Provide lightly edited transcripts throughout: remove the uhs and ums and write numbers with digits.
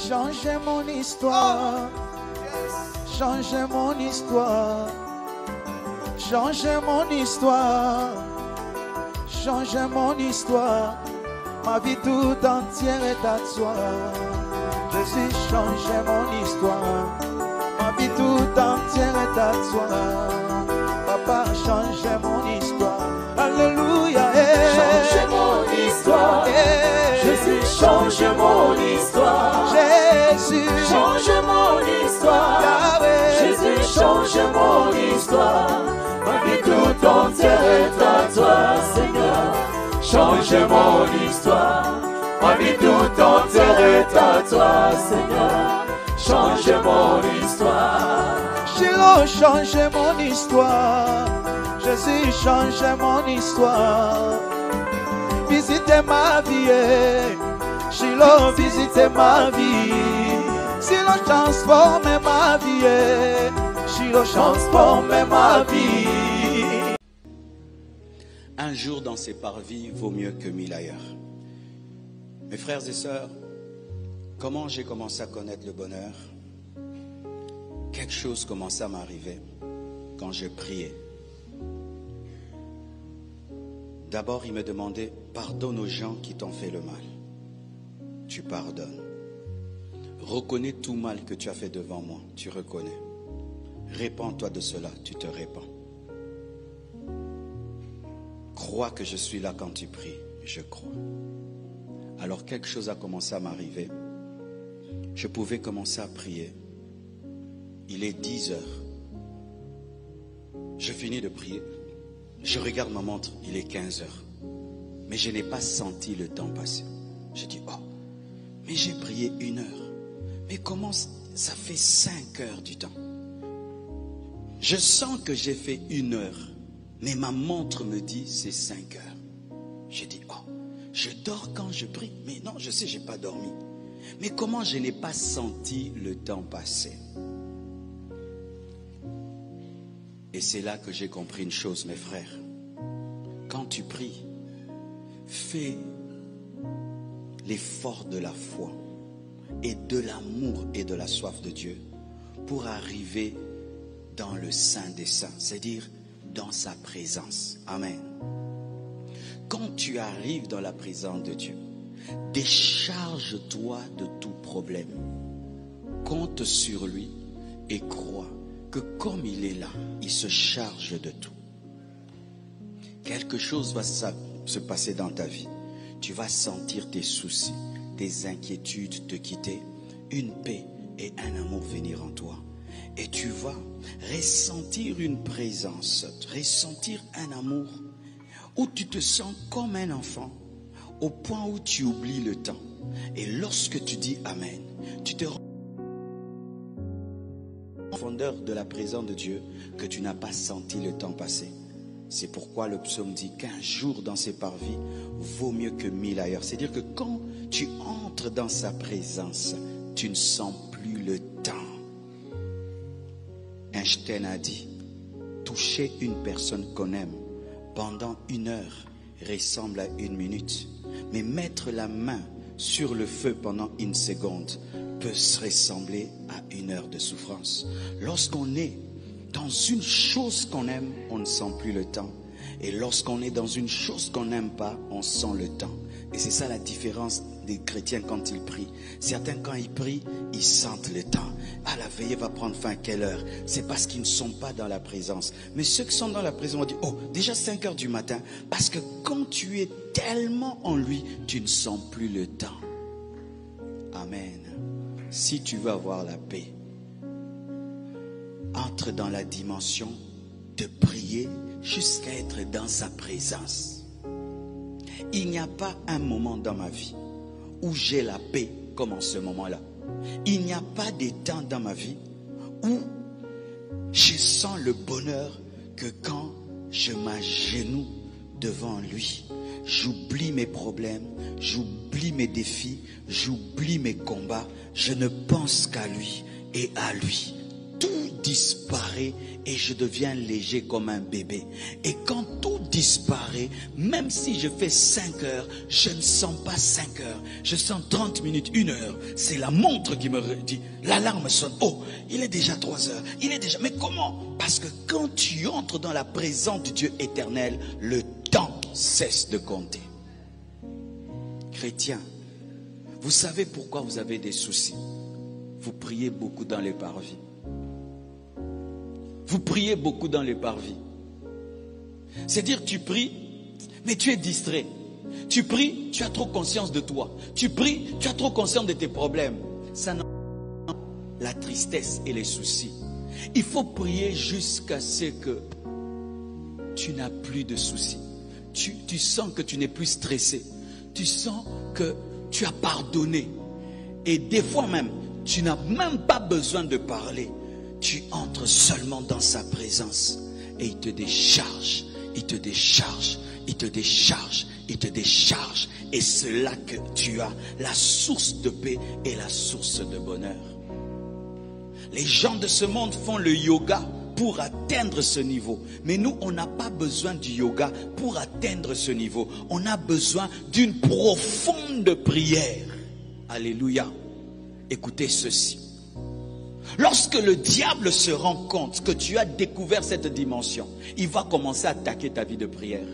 Changez mon histoire. Changez mon histoire. Changez mon histoire. Changez mon histoire. Ma vie tout entière est à toi. Jésus, changez mon histoire. Ma vie tout entière est à toi. Papa, changez mon histoire. Alléluia. Changez mon histoire. Jésus, change mon histoire. Jésus, change mon histoire. Yahweh. Jésus, change mon histoire. Ma vie tout entière est à toi, Seigneur. Change mon histoire. Ma vie tout entière est à toi, Seigneur. Change mon histoire. Shiloh, changez mon histoire. Jésus, changez mon histoire. Visitez ma vie. Shiloh, visitez ma vie. Shiloh, transformez ma vie. Shiloh, transformez ma vie. Un jour dans ses parvis vaut mieux que 1000 ailleurs. Mes frères et sœurs, comment j'ai commencé à connaître le bonheur? Quelque chose commençait à m'arriver quand je priais. D'abord, il me demandait, pardonne aux gens qui t'ont fait le mal. Tu pardonnes. Reconnais tout mal que tu as fait devant moi. Tu reconnais. Répands-toi de cela. Tu te répands. Crois que je suis là quand tu pries. Je crois. Alors quelque chose a commencé à m'arriver. Je pouvais commencer à prier. Il est 10 heures. Je finis de prier. Je regarde ma montre. Il est 15 heures. Mais je n'ai pas senti le temps passer. Je dis, oh, mais j'ai prié 1 heure. Mais comment ça fait 5 heures du temps? Je sens que j'ai fait 1 heure. Mais ma montre me dit c'est 5 heures. Je dis, oh, je dors quand je prie. Mais non, je sais, je n'ai pas dormi. Mais comment je n'ai pas senti le temps passer? Et c'est là que j'ai compris une chose, mes frères. Quand tu pries, fais l'effort de la foi et de l'amour et de la soif de Dieu pour arriver dans le Saint des Saints, c'est-à-dire dans sa présence. Amen. Quand tu arrives dans la présence de Dieu, décharge-toi de tout problème. Compte sur lui et crois que comme il est là, il se charge de tout. Quelque chose va se passer dans ta vie. Tu vas sentir tes soucis, tes inquiétudes te quitter, une paix et un amour venir en toi. Et tu vas ressentir une présence, ressentir un amour où tu te sens comme un enfant, au point où tu oublies le temps. Et lorsque tu dis Amen, tu te rends profondeur de la présence de Dieu que tu n'as pas senti le temps passer. C'est pourquoi le psaume dit qu'un jour dans ses parvis vaut mieux que 1000 ailleurs. C'est-à-dire que quand tu entres dans sa présence, tu ne sens plus le temps. Einstein a dit, toucher une personne qu'on aime pendant 1 heure ressemble à 1 minute. Mais mettre la main sur le feu pendant 1 seconde peut se ressembler à 1 heure de souffrance. Lorsqu'on est dans une chose qu'on aime, on ne sent plus le temps. Et lorsqu'on est dans une chose qu'on n'aime pas, on sent le temps. Et c'est ça la différence des chrétiens quand ils prient. Certains, quand ils prient, ils sentent le temps. Ah, la veillée va prendre fin à quelle heure? C'est parce qu'ils ne sont pas dans la présence. Mais ceux qui sont dans la présence vont dire, oh, déjà 5 heures du matin. Parce que quand tu es tellement en lui, tu ne sens plus le temps. Amen. Si tu veux avoir la paix, entre dans la dimension de prier jusqu'à être dans sa présence. Il n'y a pas un moment dans ma vie où j'ai la paix comme en ce moment-là. Il n'y a pas des temps dans ma vie où je sens le bonheur que quand je m'agenouille devant lui. J'oublie mes problèmes, j'oublie mes défis, j'oublie mes combats. Je ne pense qu'à lui et à lui. Tout disparaît et je deviens léger comme un bébé. Et quand tout disparaît, même si je fais 5 heures, je ne sens pas 5 heures. Je sens 30 minutes, 1 heure. C'est la montre qui me dit, l'alarme sonne. Oh, il est déjà 3 heures. Il est déjà... Mais comment? Parce que quand tu entres dans la présence du Dieu éternel, le temps cesse de compter. Chrétiens, vous savez pourquoi vous avez des soucis? Vous priez beaucoup dans les parvis. Vous priez beaucoup dans les parvis. C'est-à-dire tu pries, mais tu es distrait. Tu pries, tu as trop conscience de toi. Tu pries, tu as trop conscience de tes problèmes. Ça n'a pas la tristesse et les soucis. Il faut prier jusqu'à ce que tu n'as plus de soucis. Tu sens que tu n'es plus stressé. Tu sens que tu as pardonné. Et des fois même, tu n'as même pas besoin de parler. Tu entres seulement dans sa présence. Et il te décharge, il te décharge, il te décharge, il te décharge. Et c'est là que tu as la source de paix et la source de bonheur. Les gens de ce monde font le yoga pour atteindre ce niveau. Mais nous, on n'a pas besoin du yoga pour atteindre ce niveau. On a besoin d'une profonde prière. Alléluia. Écoutez ceci. Lorsque le diable se rend compte que tu as découvert cette dimension, il va commencer à attaquer ta vie de prière.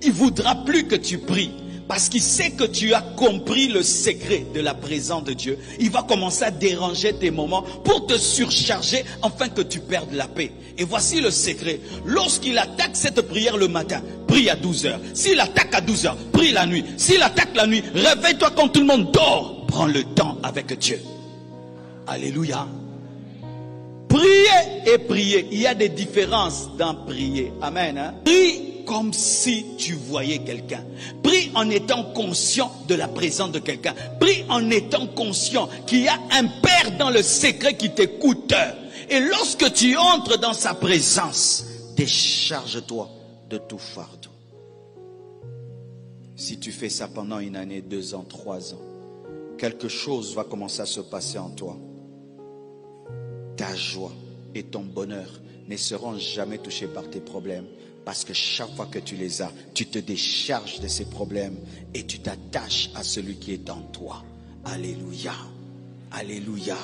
Il ne voudra plus que tu pries. Parce qu'il sait que tu as compris le secret de la présence de Dieu. Il va commencer à déranger tes moments pour te surcharger afin que tu perdes la paix. Et voici le secret. Lorsqu'il attaque cette prière le matin, prie à 12 heures. S'il attaque à 12 heures, prie la nuit. S'il attaque la nuit, réveille-toi quand tout le monde dort. Prends le temps avec Dieu. Alléluia. Prier et prier. Il y a des différences dans prier. Amen. Hein? Prie comme si tu voyais quelqu'un. Prie en étant conscient de la présence de quelqu'un. Prie en étant conscient qu'il y a un Père dans le secret qui t'écoute. Et lorsque tu entres dans sa présence, décharge-toi de tout fardeau. Si tu fais ça pendant 1 année, 2 ans, 3 ans, quelque chose va commencer à se passer en toi. Ta joie et ton bonheur ne seront jamais touchés par tes problèmes. Parce que chaque fois que tu les as, tu te décharges de ces problèmes et tu t'attaches à celui qui est en toi. Alléluia. Alléluia.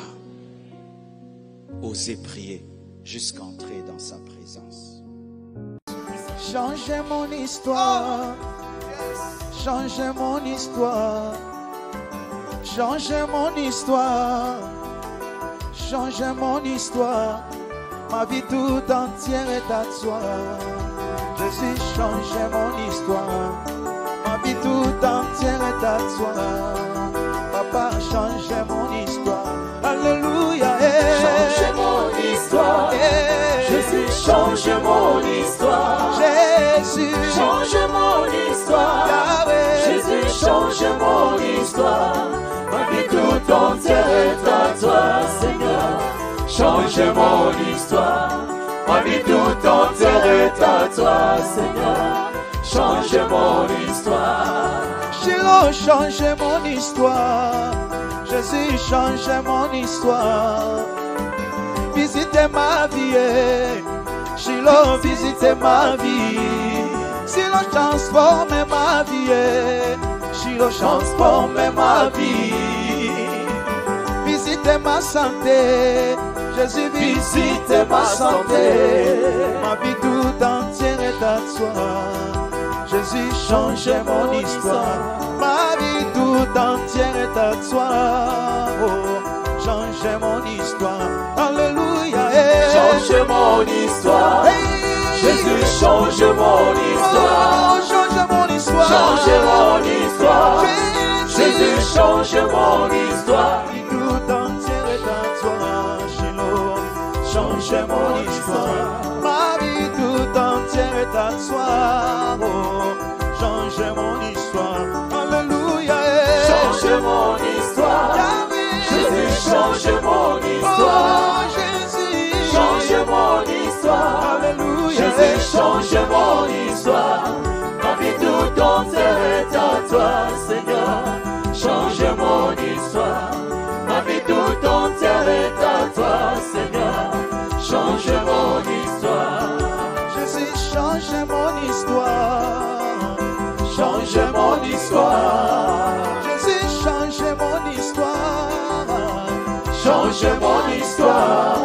Osez prier jusqu'à entrer dans sa présence. Changez mon histoire. Changez mon histoire. Changez mon histoire. Changez mon histoire. Ma vie tout entière est à toi. Jésus, changez mon histoire. Ma vie tout entière est à toi. Papa, changez mon histoire. Alléluia. Changez mon histoire. Jésus, changez mon histoire. Jésus, changez mon histoire. Yahweh. Jésus, changez mon histoire. Ma vie tout entière est à toi, Seigneur. Changez mon histoire. Ma vie tout entière est à toi, Seigneur. Changez mon histoire. Shiloh, changez mon histoire. Jésus, changez mon histoire. Visitez ma vie. Shiloh, visitez ma vie. Shiloh, transformez ma vie. Shiloh, transformez ma vie. Visitez ma santé. Jésus, visite ma santé. Ma vie tout entière est à toi. Jésus, changez mon histoire. Ma vie tout entière est à toi. Oh, changez mon histoire. Alléluia. Changez mon histoire. Jésus, changez mon histoire. Oh, changez mon histoire. Changez mon histoire. Jésus, changez mon histoire. Ma vie tout entière est à toi. Changez mon histoire. Ma vie tout entière est à toi. Oh, changez mon histoire. Alléluia. Changez mon histoire. Jésus, changez mon histoire. Oh, Jésus. Changez mon histoire. Alléluia. Jésus, changez mon histoire. Ma vie tout entière est à toi, Seigneur. Changez mon histoire. Ma vie tout entière est à toi, Seigneur. Changez change mon histoire.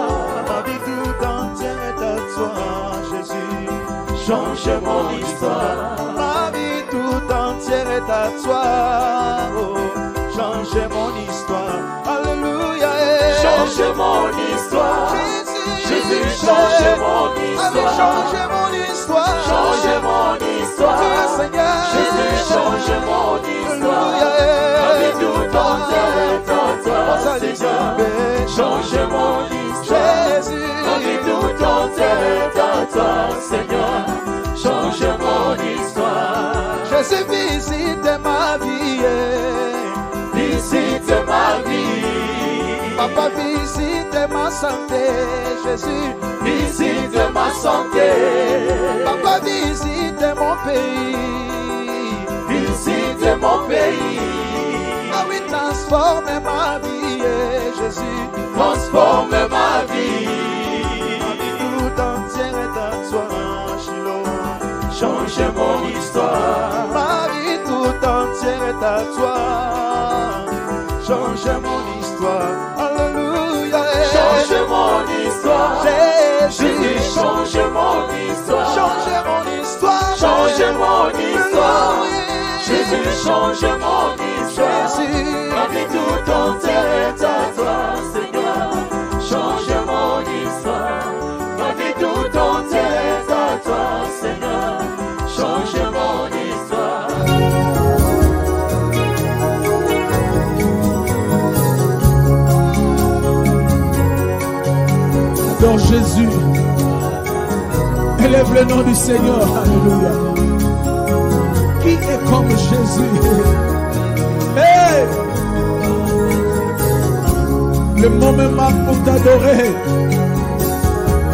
Ma vie tout entière est à toi, Jésus. Change mon histoire. Ma vie tout entière est à toi. Oh, change mon histoire. Alléluia. Change mon histoire. Jésus, change mon histoire. Change mon histoire. Change mon histoire. Seigneur. Jésus, change mon histoire. Ma vie tout entière est à toi, Seigneur. Change mon histoire. Ma vie tout entière est à toi, Seigneur. Change mon histoire. Jésus, visite ma vie. Visite ma vie. Papa, visite ma santé. Jésus, visite ma santé. Papa, visite mon pays. Visite mon pays. Ah oui, transforme ma vie, Jésus. Transforme ma vie. Ma vie tout entière est à toi, Shiloh. Change mon histoire. Ma vie tout entière est à toi. Change mon histoire. Alléluia. Change mon histoire. Jésus, change mon histoire. Change mon histoire. Change mon histoire. Jésus, change mon histoire. Ma vie tout entière est à toi, Seigneur. Change mon histoire. Ma vie tout entière est à toi, Seigneur. Change mon histoire. Adore Jésus. Élève le nom du Seigneur. Alléluia. Qui est comme Jésus? Hey! Le mot me marque pour t'adorer.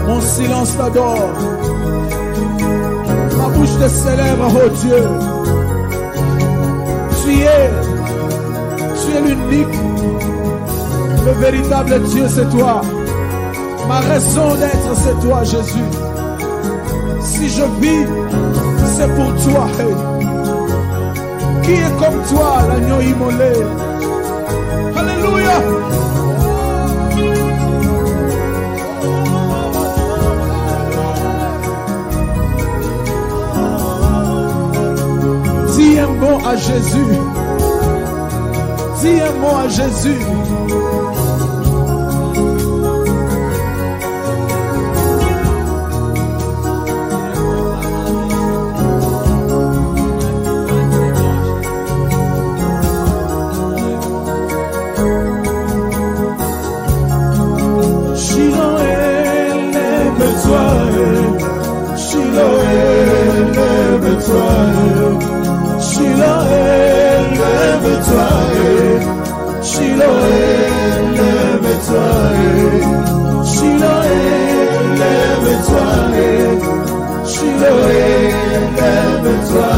Mon silence t'adore. Ma bouche te célèbre, oh Dieu. Tu es l'unique. Le véritable Dieu, c'est toi. Ma raison d'être, c'est toi, Jésus. Si je vis, c'est pour toi. Hey. Qui est comme toi, l'agneau immolé? Alléluia. Dis un mot à Jésus. Dis un mot à Jésus. Lève-toi,